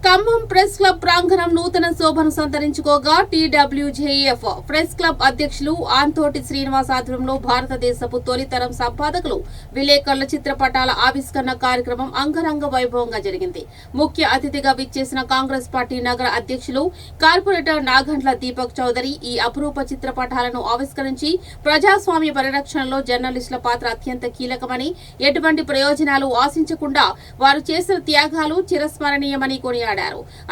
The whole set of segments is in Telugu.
ఖమ్మం ప్రెస్ క్లబ్ ప్రాంగణం నూతన శోభను సంతరించుకోగా టీడబ్ల్యూజేఎఫ్ ప్రెస్ క్లబ్ అధ్యక్షులు ఆంతోటి శ్రీనివాస్ ఆధ్వర్యంలో భారతదేశపు తొలితరం సంపాదకులు విలేకరుల చిత్రపటాల ఆవిష్కరణ కార్యక్రమం అంగరంగ వైభవంగా జరిగింది. ముఖ్య అతిథిగా విచ్చేసిన కాంగ్రెస్ పార్టీ నగర అధ్యక్షులు కార్పొరేటర్ నాగండ్ల దీపక్ చౌదరి ఈ అపురూప చిత్రపటాలను ఆవిష్కరించి ప్రజాస్వామ్య పరిరక్షణలో జర్నలిస్టుల పాత్ర అత్యంత కీలకమని, ఎటువంటి ప్రయోజనాలు ఆశించకుండా వారు చేసిన త్యాగాలు చిరస్మరణీయమని కొనియాడారు.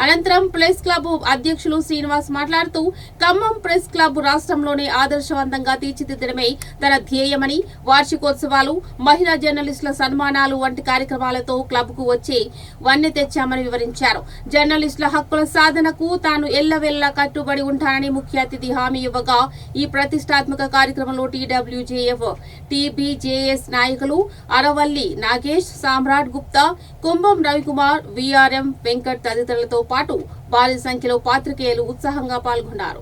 అనంతరం ప్రెస్ క్లబ్ అధ్యక్షులు శ్రీనివాస్ మాట్లాడుతూ ఖమ్మం ప్రెస్ క్లబ్ రాష్ట్రంలోనే ఆదర్శవంతంగా తీర్చిదిద్దడమే తన ధ్యేయమని, వార్షికోత్సవాలు, మహిళా జర్నలిస్టుల సన్మానాలు వంటి కార్యక్రమాలతో క్లబ్ కు వచ్చే వన్నె తెచ్చామని వివరించారు. జర్నలిస్టుల హక్కుల సాధనకు తాను ఎల్లవెల్లా కట్టుబడి ఉంటానని ముఖ్య అతిథి హామీ ఇవ్వగా ఈ ప్రతిష్టాత్మక కార్యక్రమంలో టీడబ్ల్యూజేఎఫ్, టీబీజేఎస్ నాయకులు అరవల్లి నాగేష్, సామ్రాట్ గుప్తా, కుంభం రవికుమార్, వీఆర్ఎం వెంకట్ తదితరులతో పాటు భారీ సంఖ్యలో పాత్రికేయులు ఉత్సాహంగా పాల్గొన్నారు.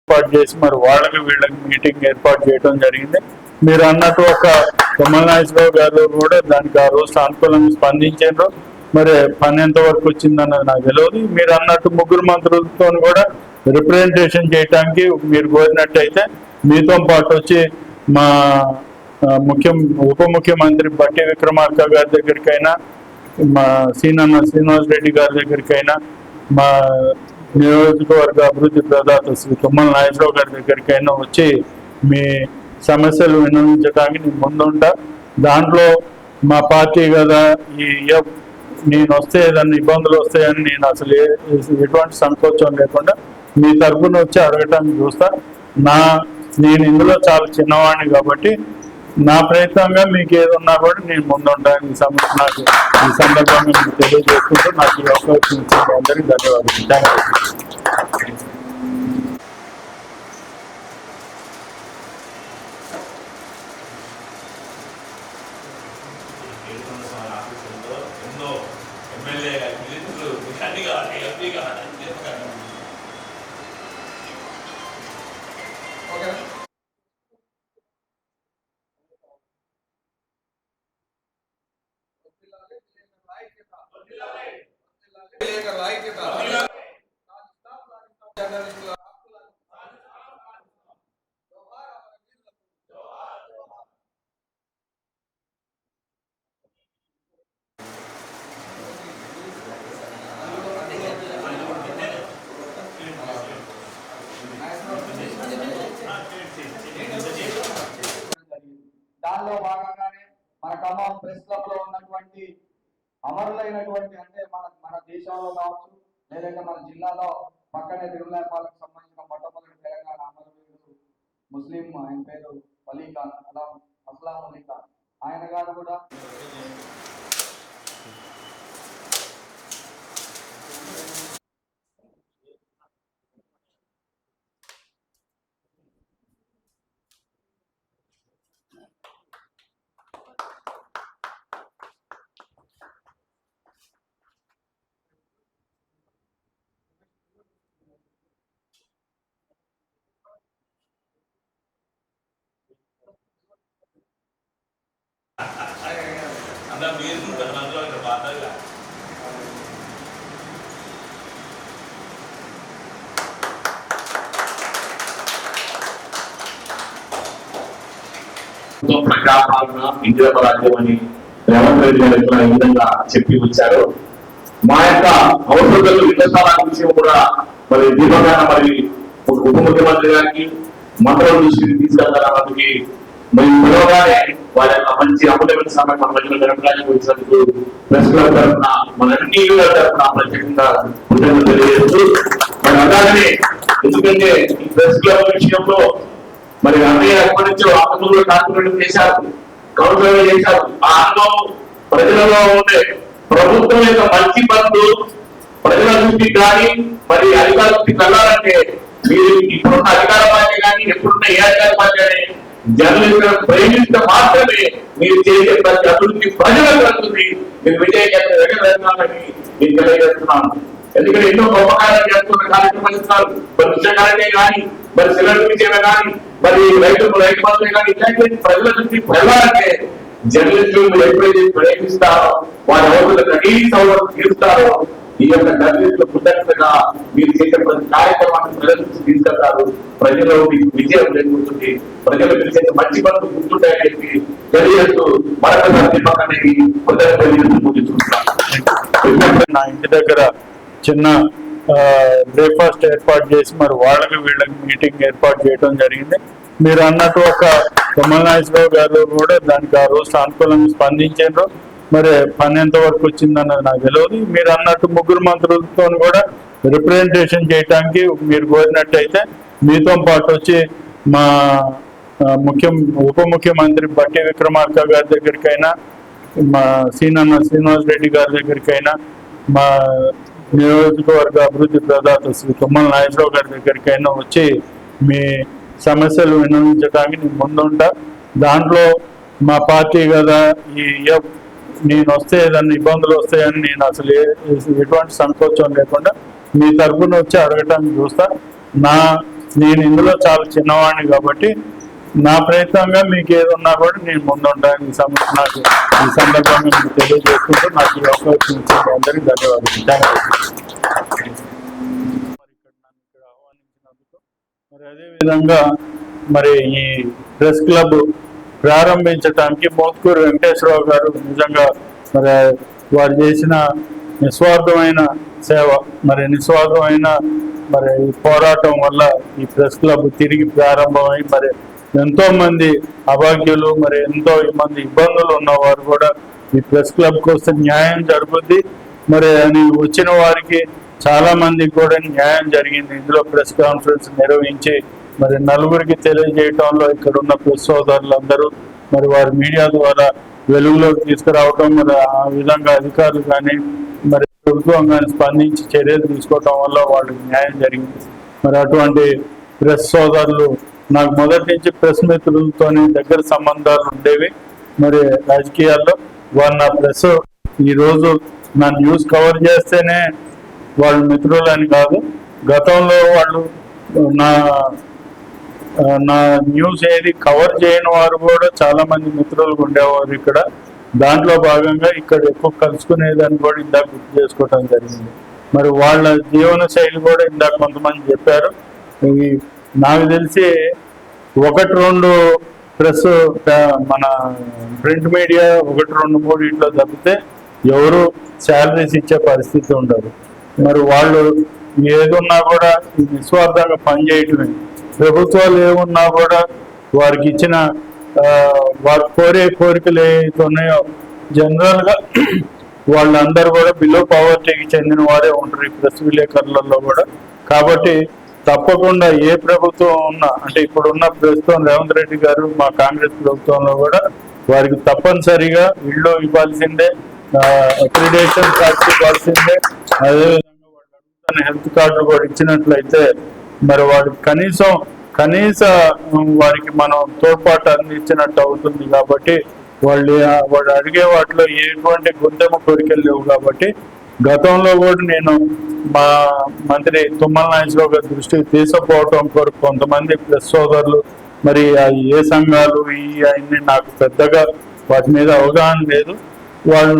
ఏర్పాటు చేసి మరి వాళ్ళకి వీళ్ళకి మీటింగ్ ఏర్పాటు చేయడం జరిగింది. మీరు అన్నట్టు ఒక కమలనాథరావు గారు కూడా దానికి ఆ రోజు సానుకూలంగా స్పందించారు. మరి పని ఎంత వరకు వచ్చిందన్నది నాకు తెలియదు. మీరు అన్నట్టు ముగ్గురు మంత్రులతో కూడా రిప్రజెంటేషన్ చేయడానికి మీరు కోరినట్టయితే మీతో పాటు వచ్చి మా ఉప ముఖ్యమంత్రి బట్టి విక్రమార్క గారి దగ్గరికైనా, మా శ్రీనివాస్ రెడ్డి గారి దగ్గరికైనా, మా నియోజకవర్గ అభివృద్ధి ప్రదాత శ్రీ తుమ్మల నాగేశ్వరరావు గారి దగ్గరికైనా వచ్చి మీ సమస్యలు విన్నవించడానికి నేను ముందుంటా. దాంట్లో మా పార్టీ కదా నేను వస్తే ఏదన్నా ఇబ్బందులు వస్తాయని నేను అసలు ఎటువంటి సంకోచం లేకుండా మీ తరఫున వచ్చి అడగటానికి చూస్తా. నేను ఇందులో చాలా చిన్నవాడిని కాబట్టి నా ప్రయత్నంగా మీకు ఏదున్నా కూడా నేను ముందుంటాను. నాకు ఈ సందర్భంగా మీకు తెలియజేసుకుంటూ నాకు ఈ అవకాశం ఇచ్చిన అందరికీ ధన్యవాదాలు. Thank you. దానిలో భాగంగానే మన ఖమ్మం ప్రెస్ క్లబ్ లో ఉన్నటువంటి అమరులైనటువంటి అంటే మన దేశంలో కావచ్చు, లేదంటే మన జిల్లాలో పక్కనే తిరుమలపాలకు సంబంధించిన మొట్టమొదటి తెలంగాణ అమరవీరుడు ముస్లిం, ఆయన పేరు అలీఖాన్, అస్లాం అలీఖాన్, ఆయన గారు కూడా ప్రజాపాలన ఇందిరమ్మ రాజ్యం అని రేవంత్ రెడ్డి గారు ఈ విధంగా చెప్పి వచ్చారు. మా యొక్క అవసరాలు విదేశాల విషయం కూడా మరి దీపంగా మరి ఉప ముఖ్యమంత్రి గారికి మంత్రుల దృష్టికి తీసుకెళ్తానికి మరి పిలవగానే వారి యొక్క మంచి అమూల్యమైన సమయం మన మధ్యలో జరపడానికి వచ్చినందుకు ప్రెస్ క్లబ్ తరఫున మన అన్ని తరఫున ప్రత్యేకంగా కృతజ్ఞతలు తెలియజేస్తూ మరి అలాగనే ఎందుకంటే ఈ ప్రెస్ క్లబ్ విషయంలో మరి అన్నయ్య ఎప్పటి నుంచో ఆంధ్రలో కార్పొరేట్ చేశారు, కౌన్సిలర్ చేశారు. ఆ అనుభవం ప్రజలలో ఉండే ప్రభుత్వం యొక్క మంచి పనులు ప్రజల దృష్టికి కానీ మరి అధికార దృష్టికి వెళ్ళాలంటే మీరు ఇప్పుడున్న అధికార పార్టీ కానీ ఎప్పుడున్న ఏ అధికార పార్టీ కానీ జర్నలిస్టులను ప్రేమిస్తే మాత్రమే మీరు చేసే ప్రతి అభివృద్ధి ప్రజలకు వెళ్తుంది. మీరు విజయకేతనం ఎగరవేస్తామని నేను తెలియజేస్తున్నాను. ఎందుకంటే ఎన్నో గొప్ప కార్యాలు చేస్తున్న కార్యక్రమాలు ఇస్తున్నారు. మరి విషయాలనే కానీ, మరి సిలిండర్ విషయమే కానీ, మరి రైతు బంధువులే కానీ, ఇట్లాంటి ప్రజల నుంచి వెళ్ళాలంటే జర్నలిస్టులు మీరు ఎప్పుడైతే ప్రేమిస్తారో, వారి అవసరం కనీసం తీరుస్తారో, ఈ యొక్క జర్నలిస్టులు కృతజ్ఞతగా మీరు చేసే ప్రతి కార్యక్రమాన్ని ప్రజల నుంచి తీసుకెళ్తారు. ప్రజలు మీకు విజయం లేకుంటుంది, ప్రజలు మీరు చేసే మంచి పనులు గుర్తుంటాయని చెప్పి తెలియజేస్తూ మరొకసారి దీపకానికి కృతజ్ఞతలు పూజిస్తున్నాను. నా ఇంటి దగ్గర చిన్న బ్రేక్ఫాస్ట్ ఏర్పాటు చేసి మరి వాళ్ళకి వీళ్ళకి మీటింగ్ ఏర్పాటు చేయడం జరిగింది. మీరు అన్నట్టు ఒక కొమ్మలనాగేశ్వరరావు గారు కూడా దానికి ఆ రోజు సానుకూలంగా స్పందించారు. మరి పని ఎంత వరకు వచ్చిందన్నది నాకు తెలియదు. మీరు అన్నట్టు ముగ్గురు మంత్రులతో కూడా రిప్రజెంటేషన్ చేయడానికి మీరు కోరినట్టయితే మీతో పాటు వచ్చి మా ఉప ముఖ్యమంత్రి బట్టి విక్రమార్క గారి దగ్గరికైనా, మా శ్రీనివాస్ రెడ్డి గారి దగ్గరికైనా, మా నియోజకవర్గ అభివృద్ధి ప్రదాత శ్రీ తుమ్మల నాగేశ్వరరావు గారి దగ్గరికైనా వచ్చి మీ సమస్యలు విన్నవించడానికి నేను ముందుంటా. దాంట్లో మా పార్టీ కదా నేను వస్తే ఏదన్నా ఇబ్బందులు వస్తాయని నేను అసలు ఎటువంటి సంకోచం లేకుండా మీ తరఫున వచ్చి అడగటానికి చూస్తా. నేను ఇందులో చాలా చిన్నవాడిని కాబట్టి నా ప్రయత్నంగా మీకు ఏదన్నా కూడా నేను ముందుంటాను. నాకు ఈ సందర్భంగా మీకు తెలియజేసుకుంటూ నాకు ఈ అవకాశం ఇచ్చిన అందరికీ ధన్యవాదాలు. మరి అదేవిధంగా మరి ఈ ప్రెస్ క్లబ్ ప్రారంభించడానికి మోత్కూరు వెంకటేశ్వరరావు గారు నిజంగా మరి వారు చేసిన నిస్వార్థమైన సేవ, మరి నిస్వార్థమైన మరి పోరాటం వల్ల ఈ ప్రెస్ క్లబ్ తిరిగి ప్రారంభమై మరి ఎంతో మంది అభాగ్యులు, మరి ఎంతో మంది ఇబ్బందులు ఉన్నవారు కూడా ఈ ప్రెస్ క్లబ్కి వస్తే న్యాయం జరుగుద్ది మరి అని వచ్చిన వారికి చాలా మందికి కూడా న్యాయం జరిగింది. ఇందులో ప్రెస్ కాన్ఫరెన్స్ నిర్వహించి మరి నలుగురికి తెలియజేయటంలో ఇక్కడ ఉన్న ప్రెస్ సోదరులందరూ మరి వారి మీడియా ద్వారా వెలుగులోకి తీసుకురావటం, మరి ఆ విధంగా అధికారులు కానీ మరి ప్రభుత్వం కానీ స్పందించి చర్యలు తీసుకోవటం వల్ల వాళ్ళకి న్యాయం జరిగింది. మరి అటువంటి ప్రెస్ సోదరులు నాకు మొదటి నుంచి ప్రెస్ మిత్రులతోనే దగ్గర సంబంధాలు ఉండేవి. మరి రాజకీయాల్లో వాళ్ళు నా ప్రెస్ ఈరోజు నా న్యూస్ కవర్ చేస్తేనే వాళ్ళు మిత్రులు అని కాదు, గతంలో వాళ్ళు నా న్యూస్ ఏది కవర్ చేయని వారు కూడా చాలా మంది మిత్రులు ఉండేవారు ఇక్కడ. దాంట్లో భాగంగా ఇక్కడ ఎక్కువ కలుసుకునేదాన్ని కూడా ఇందాక గుర్తు చేసుకోవడం జరిగింది. మరి వాళ్ళ జీవన శైలి కూడా ఇందాక కొంతమంది చెప్పారు. నాకు తెలిసి 1-2 ప్రెస్ మన ప్రింట్ మీడియా 1-2-3 ఇట్లా తప్పితే ఎవరు శాలరీస్ ఇచ్చే పరిస్థితి ఉండదు. మరి వాళ్ళు ఏదున్నా కూడా నిస్వార్థంగా పనిచేయటమే. ప్రభుత్వాలు ఏమున్నా కూడా వారికి ఇచ్చిన వారు కోరే కోరికలు ఏవైతే ఉన్నాయో జనరల్గా వాళ్ళందరూ కూడా బిలో పవర్టీకి చెందిన వారే ఉంటారు ఈ ప్రెస్ విలేకరులలో కూడా. కాబట్టి తప్పకుండా ఏ ప్రభుత్వం ఉన్నా, అంటే ఇప్పుడున్న ప్రస్తుతం రేవంత్ రెడ్డి గారు మా కాంగ్రెస్ ప్రభుత్వంలో కూడా వారికి తప్పనిసరిగా ఇళ్ళు ఇవ్వాల్సిందే, అక్రిడేషన్ కార్డ్స్ ఇవ్వాల్సిందే. అదేవిధంగా వాళ్ళు అడుగుతున్న హెల్త్ కార్డులు కూడా ఇచ్చినట్లయితే మరి వాడికి కనీస వారికి మనం తోడ్పాటు అందించినట్టు అవుతుంది. కాబట్టి వాళ్ళు అడిగే వాటిలో ఎటువంటి గుండెమ్మ కోరికలు లేవు. కాబట్టి గతంలో కూడా నేను మా మంత్రి తుమ్మల నాగేశ్వరరావు గారి దృష్టికి తీసుకుపోవటం కొరకు కొంతమంది ప్రెస్ సోదరులు మరి ఏ సంఘాలు అన్ని నాకు పెద్దగా వాటి మీద అవగాహన లేదు. వాళ్ళు